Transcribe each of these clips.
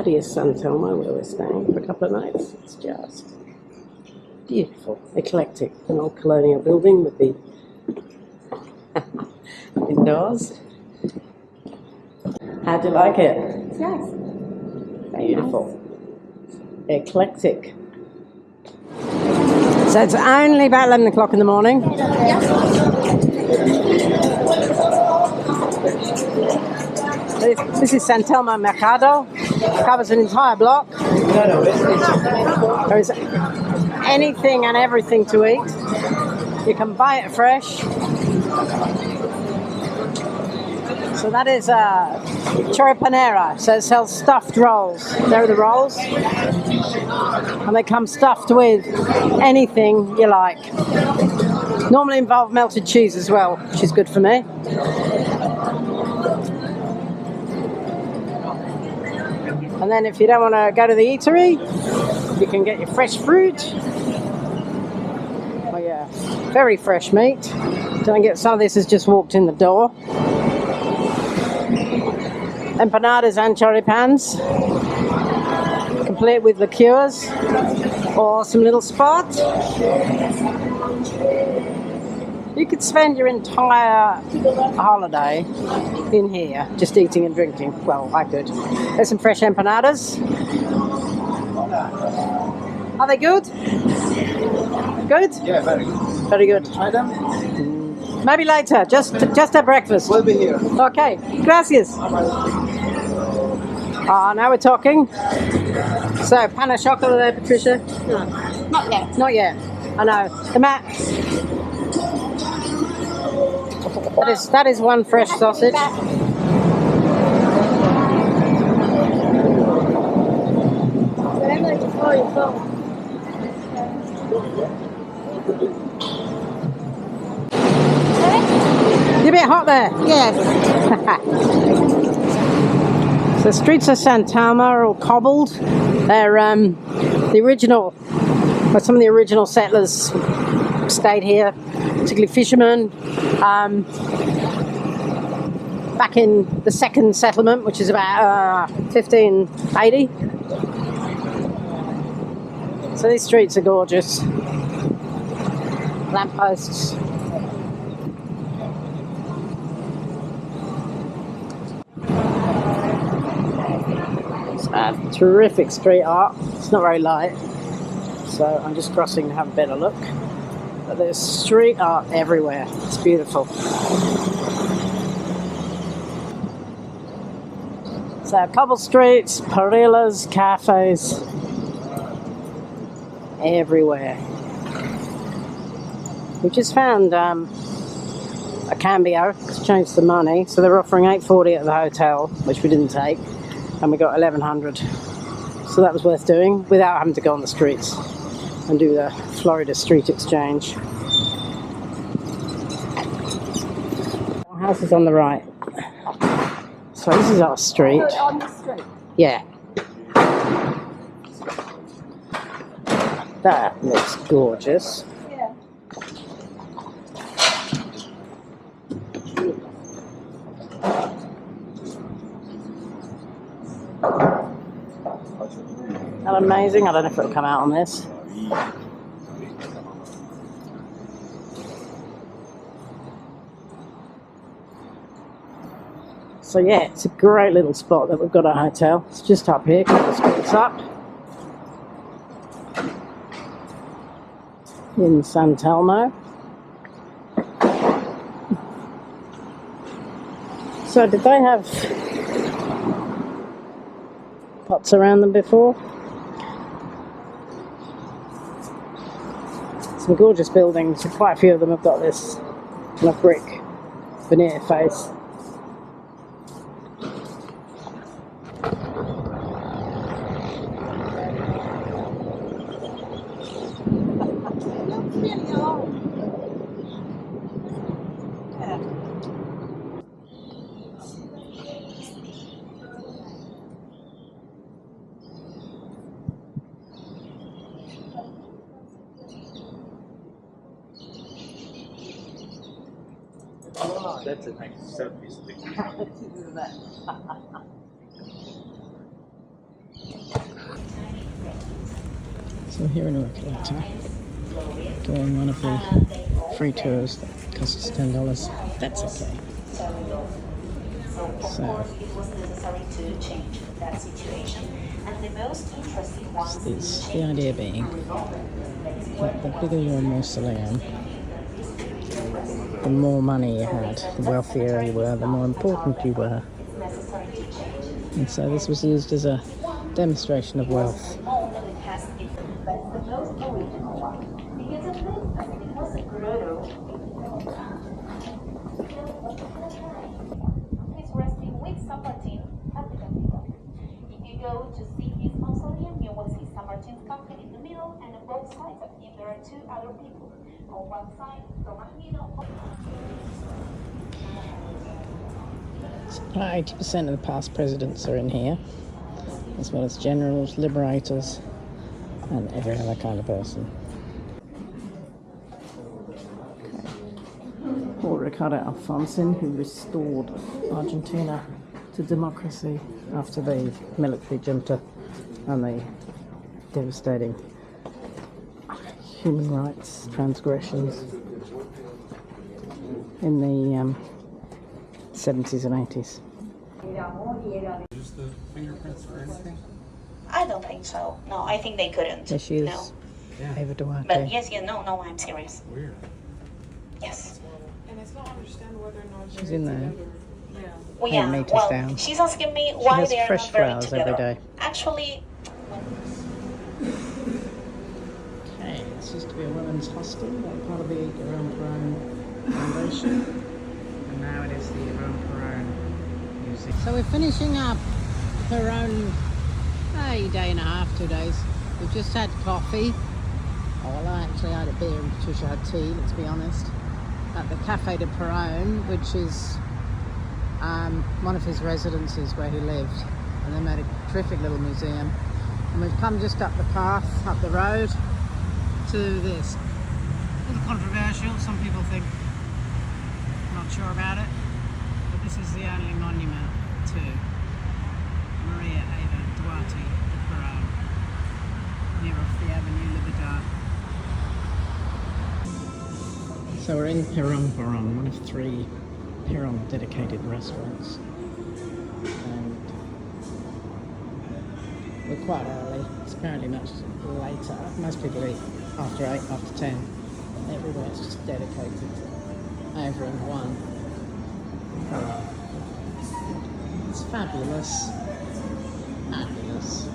That is Santiago, where we're staying for a couple of nights. It's just beautiful, eclectic, an old colonial building with the indoors. How'd you like it? It's nice. Beautiful. Eclectic. So it's only about 11 o'clock in the morning. This is Santelmo Mercado. It covers an entire block. There is anything and everything to eat. You can buy it fresh. So that is choripanera. So it sells stuffed rolls. There are the rolls. And they come stuffed with anything you like. Normally involve melted cheese as well, which is good for me. And then if you don't want to go to the eatery, you can get your fresh fruit. Oh yeah, very fresh meat. Don't get some of this has just walked in the door. Empanadas and choripans, complete with liqueurs or some little spot. You could spend your entire holiday in here just eating and drinking. Well, I could. There's some fresh empanadas. Are they good? Good? Yeah, very good. Very good. Try them? Maybe later, just at breakfast. We'll be here. Okay, gracias. Now we're talking. So, pan of chocolate there, Patricia? No, not yet. Not yet. I know. The that is one fresh sausage. You're a bit hot there. Yes. So the streets of Santelmo are all cobbled. They're the original, well, some of the original settlers stayed here, particularly fishermen. Back in the second settlement, which is about 1580. So these streets are gorgeous. Lampposts. Terrific street art. It's not very light, so I'm just crossing to have a better look. But there's street art everywhere. It's beautiful. So cobble streets, parillas, cafes, everywhere. We just found a cambio, exchanged the money, so they're offering $8.40 at the hotel, which we didn't take. And we got 1,100, so that was worth doing without having to go on the streets and do the Florida street exchange. Our house is on the right, so this is our street. On the street. Yeah, that looks gorgeous. Yeah. Isn't that amazing? I don't know if it'll come out on this. So yeah, it's a great little spot that we've got our hotel. It's just up here, a couple of streets up. In Santelmo. So did they have pots around them before? Some gorgeous buildings. Quite a few of them have got this kind of brick veneer face. Oh, that's a nice selfie stick. So here in Recoleta, doing one of the free tours that costs us $10. That's okay. So, the idea being that the bigger your mausoleum, the more money you had, the wealthier you were, the more important you were. And so this was used as a demonstration of wealth. He's resting with San Martin at the cathedral. If you go to see his mausoleum, you will see San Martin's coffin in the middle, and on both sides of him there are two other people. On one side, Tomahino. About 80% of the past presidents are in here, as well as generals, liberators, and every other kind of person. Poor Ricardo Alfonsín, who restored Argentina to democracy after the military junta and the devastating human rights transgressions in the 70s and 80s. Use the fingerprints for anything? I don't think so. No, I think they couldn't. There she is, No. Yeah. Ava Duarte. But yes, no, I'm serious. Weird. Yes. And I still don't understand whether or not She's in there. Yeah. Well, Eight yeah. meters Well, down. she's asking me She why has they are fresh not buried flowers together. every day. Actually, Okay, this used to be a women's hostel, like part of the Iran Perón Foundation. And now it is the Iran Perón Museum. So we're finishing up Perón, a day and a half, 2 days. We've just had coffee. Oh, well, I actually had a beer and Patricia had tea, let's be honest. At the Café de Perón, which is one of his residences where he lived. And they made a terrific little museum. And we've come just up the path, up the road, to this. A little controversial, some people think. Not sure about it. But this is the only monument to Maria Ava Duarte de Perón, near off the Avenue Libertad. So we're in Perón, one of 3 Perón dedicated restaurants. And we're quite early. It's apparently much later. Most people eat after 8, after 10. Everywhere it's just dedicated over in one. It's fabulous. Fabulous.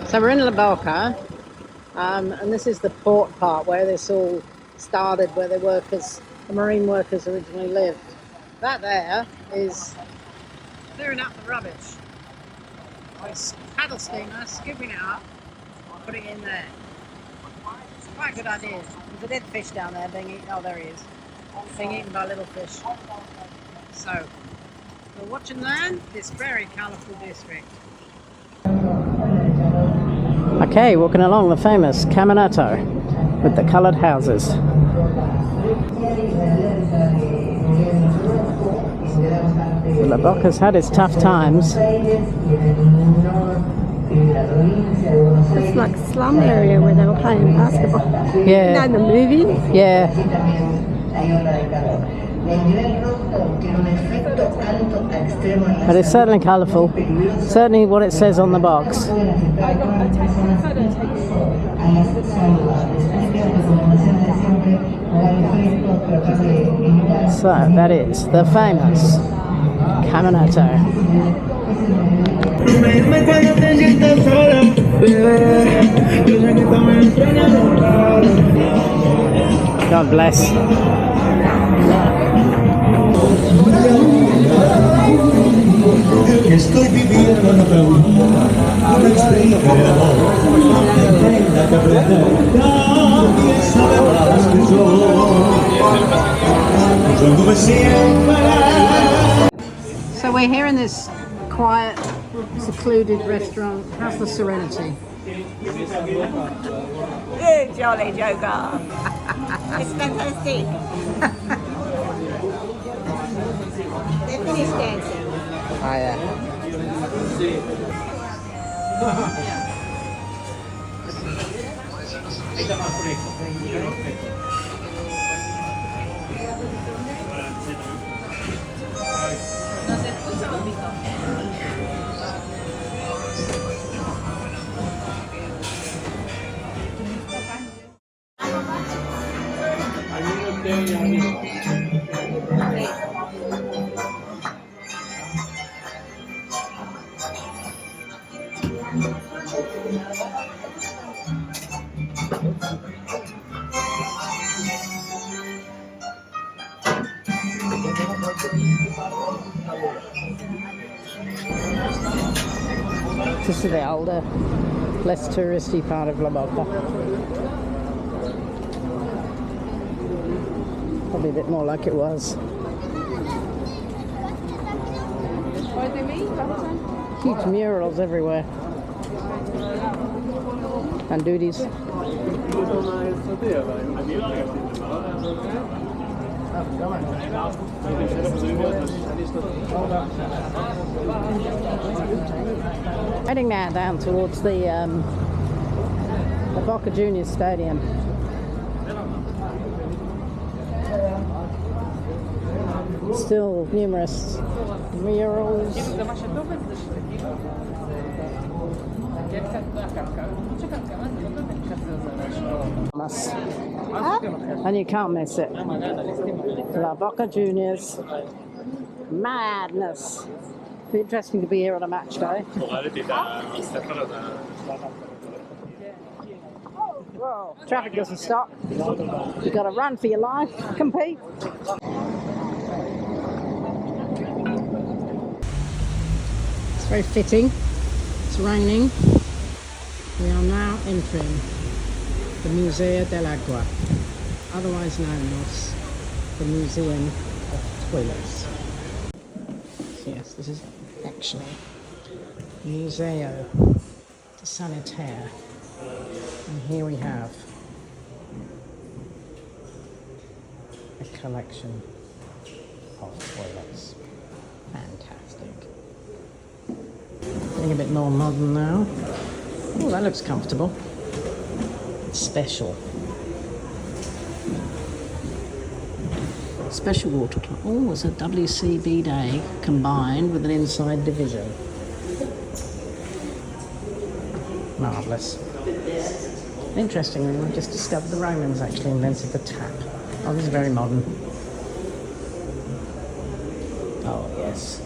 So we're in La Boca, and this is the port part where this all started, where the marine workers originally lived. That there is clearing up the rubbish. It's a paddle steamer scooping it up, putting it in there. It's quite a good idea. There's a dead fish down there being eaten. Oh, there he is. Being eaten by little fish. So, we'll watch and learn this very colourful district. Okay, walking along the famous Caminito with the coloured houses. La Boca's had its tough times. It's like a slum area where they were playing basketball. Yeah. You know the movie? Yeah. But it's certainly colourful. Certainly what it says on the box. So that is the famous Caminito. Dime cuando te sientas sola, bebé. Yo sé que también extrañas un rato. God bless. Estoy viviendo una pregunta, una historia de amor. Tenga que aprender, nadie sabe más que yo. Cuando me sienta. So we're here in this quiet, secluded restaurant. How's the serenity? Good, jolly joker. It's fantastic. They finished dancing. Oh yeah. This is the older, less touristy part of La Boca. Probably a bit more like it was. Huge murals everywhere. And duties. Heading now down towards the Boca Juniors Stadium. Still numerous murals. And you can't miss it. La Boca Juniors. Madness. Be interesting to be here on a match day. Traffic doesn't stop. You've got to run for your life, compete. It's very fitting. It's raining. We are now entering the Museo del Agua, otherwise known as the Museum of Toilets. Yes, this is actually Museo de Sanitaire. And here we have a collection of toilets. Fantastic. Getting a bit more modern now. Oh, that looks comfortable. It's special. Special water closet. Oh, it's a WCB day combined with an inside division. Marvellous. Interestingly, we've just discovered the Romans actually invented the tap. Oh, this is very modern. Oh, yes.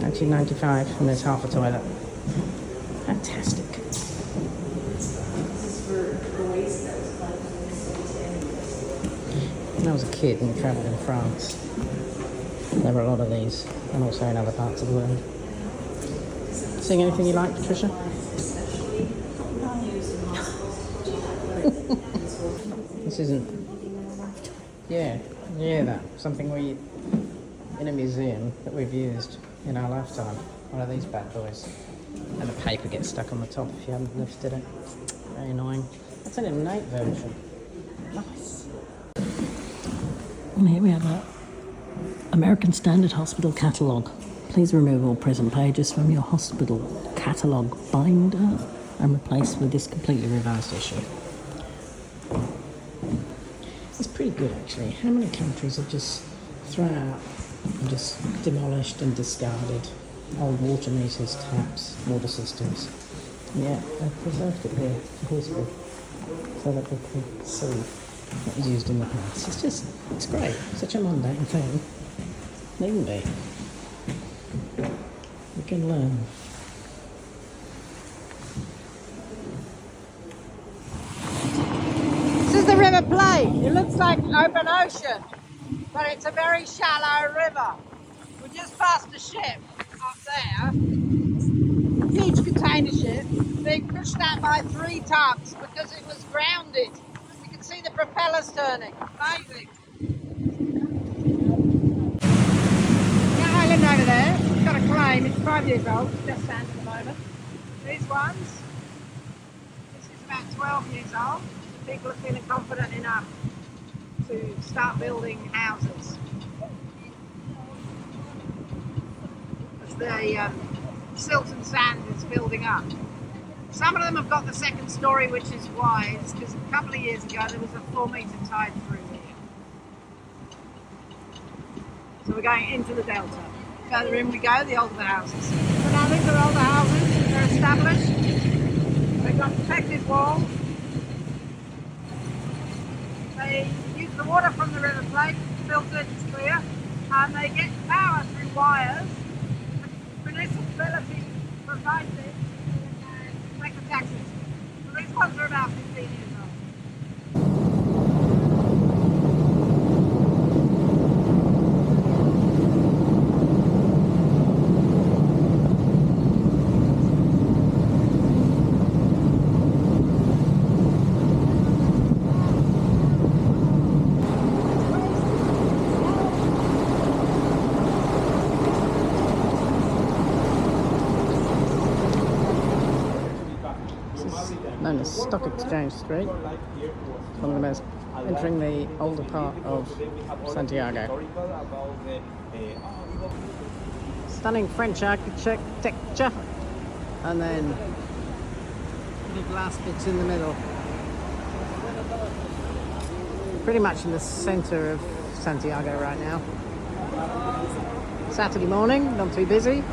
1995, and there's half a toilet. Fantastic. When I was a kid and travelled in France, there were a lot of these, and also in other parts of the world. Seeing anything you like, Patricia? This isn't... Yeah, that. Something we... in a museum that we've used in our lifetime. One of these bad boys. And the paper gets stuck on the top if you haven't lifted it. Very annoying. That's an innate version. Nice. And here we have a American Standard Hospital Catalogue. Please remove all present pages from your hospital catalogue binder and replace with this completely revised issue. It's pretty good actually. How many countries have just thrown out and just demolished and discarded old water meters, taps, water systems? Yeah, they've preserved it here for history so that we can see what was used in the past. It's great, such a mundane thing. Needn't be. We can learn. This is the River Plate. It looks like open ocean, but it's a very shallow river. We just passed a ship up there, huge container ship, being pushed out by 3 tons because it was grounded. You can see the propellers turning. Amazing. That island over there, it's got a claim. It's 5 years old. It's just sand at the moment. These ones, this is about 12 years old. People are feeling confident enough to start building houses. As the silt and sand is building up. Some of them have got the second story, which is wise, because a couple of years ago there was a 4-metre tide through here. So we're going into the delta. Further in we go, the older the houses. So now these are older houses, they're established. They've got protected walls. They use the water from the River Plate, filtered, it's clear, and they get power through wires. The municipality provides it and collect the taxes. So these ones are about 15 years old. Known as Stock Exchange Street. One of the most, entering the older part of Santiago. Stunning French architecture, and then the glass bits in the middle. Pretty much in the centre of Santiago right now. Saturday morning, not too busy.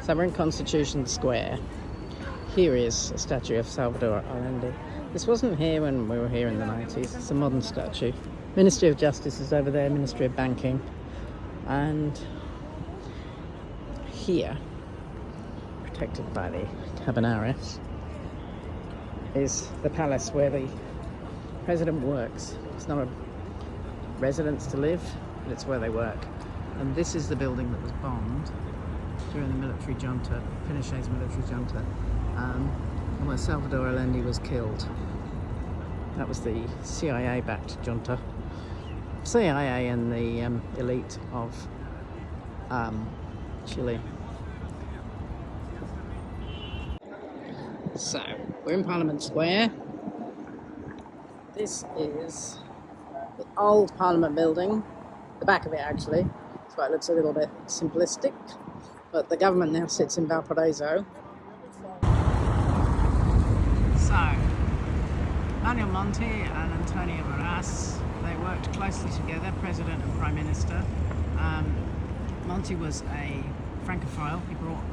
So we're in Constitution Square. Here is a statue of Salvador Allende. This wasn't here when we were here in the 90s. It's a modern statue. Ministry of Justice is over there, Ministry of Banking. And here, protected by the Cabanarios, is the palace where the president works. It's not a residence to live, but it's where they work. And this is the building that was bombed during the military junta, Pinochet's military junta, and where Salvador Allende was killed. That was the CIA-backed junta. CIA and the elite of Chile. So, we're in Parliament Square. This is the old Parliament building, the back of it actually. That's why it looks a little bit simplistic. But the government now sits in Valparaiso. So, Manuel Monti and Antonio Maras, they worked closely together, President and Prime Minister. Monti was a Francophile. He brought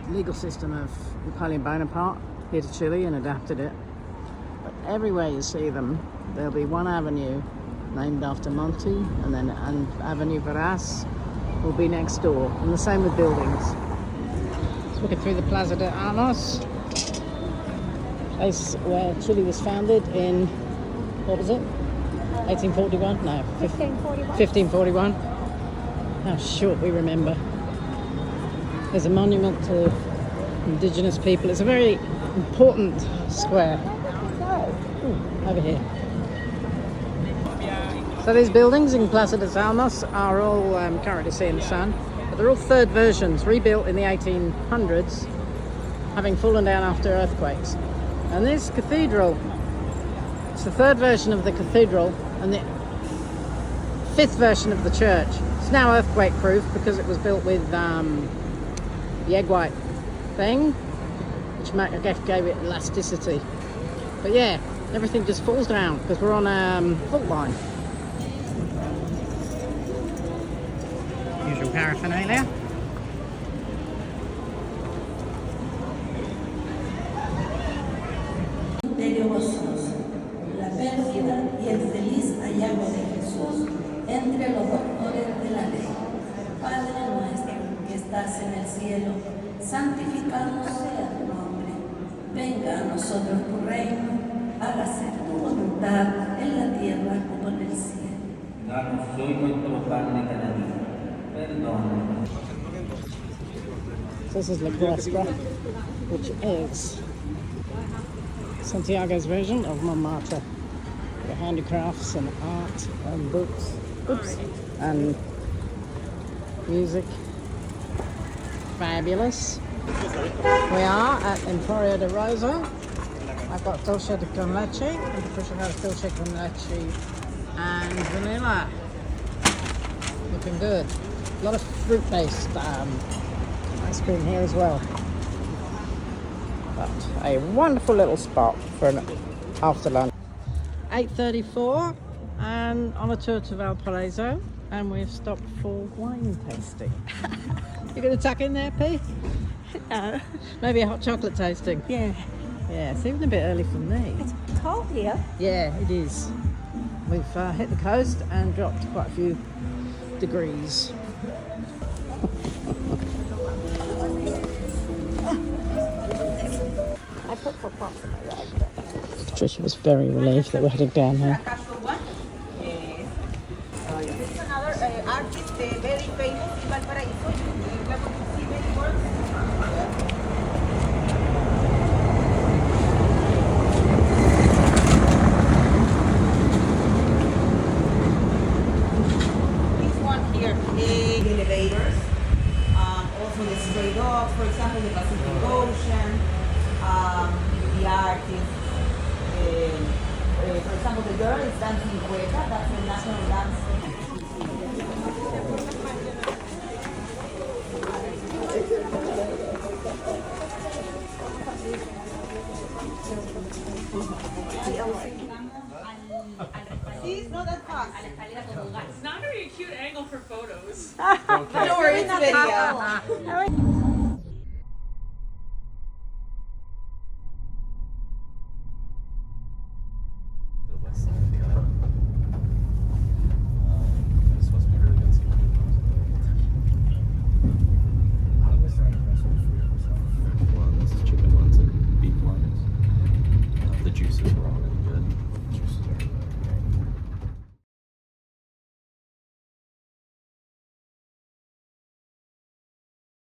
the legal system of Napoleon Bonaparte here to Chile and adapted it. But everywhere you see them, there'll be one avenue named after Monti, and then Avenue Maras will be next door, and the same with buildings. Just looking through the Plaza de Armas, place where Chile was founded in, what was it? 1841? No, 1541. How short we remember. There's a monument to indigenous people. It's a very important square. Ooh, over here. So these buildings in Plaza de Armas are all currently seeing the sun, but they're all third versions, rebuilt in the 1800s, having fallen down after earthquakes. And this cathedral, it's the third version of the cathedral and the fifth version of the church. It's now earthquake proof because it was built with the egg white thing, which I guess gave it elasticity. But yeah, everything just falls down because we're on a fault line. Usual paraphernalia. Misterio gozoso, la pérdida y el feliz entre los doctores de la ley. Padre nuestro que estás en el cielo, santificado sea tu nombre. Venga a nosotros tu reino, hágase tu voluntad en la tierra como en el cielo. Danos hoy nuestro pan de cada día. Perdónanos. This is La Cuesta, which is Santiago's version of Montmartre. The handicrafts and art and books, and music. Fabulous. We are at Emporio de Rosa. I've got dulce de con leche, and Patricia has dulce con leche and vanilla. Looking good. A lot of fruit-based ice cream here as well. But a wonderful little spot for an after lunch. 8:34 and on a tour to Valparaiso, and we've stopped for wine tasting. You're going to tuck in there, P? No. Maybe a hot chocolate tasting? Yeah. Yeah, it's even a bit early for me. It's cold here. Yeah, it is. We've hit the coast and dropped quite a few degrees. I put for props in my bag. Patricia was very relieved that we're heading down here. This is another artist, very famous in Valparaiso. We are going to see many works. This one here, the elevators, also the stray dogs, for example, the Pacific Ocean, the artist. For example, the girl is dancing cueca, that's the national dance. See, it's not that fast. It's not gonna be a cute angle for photos. Don't worry, it's video.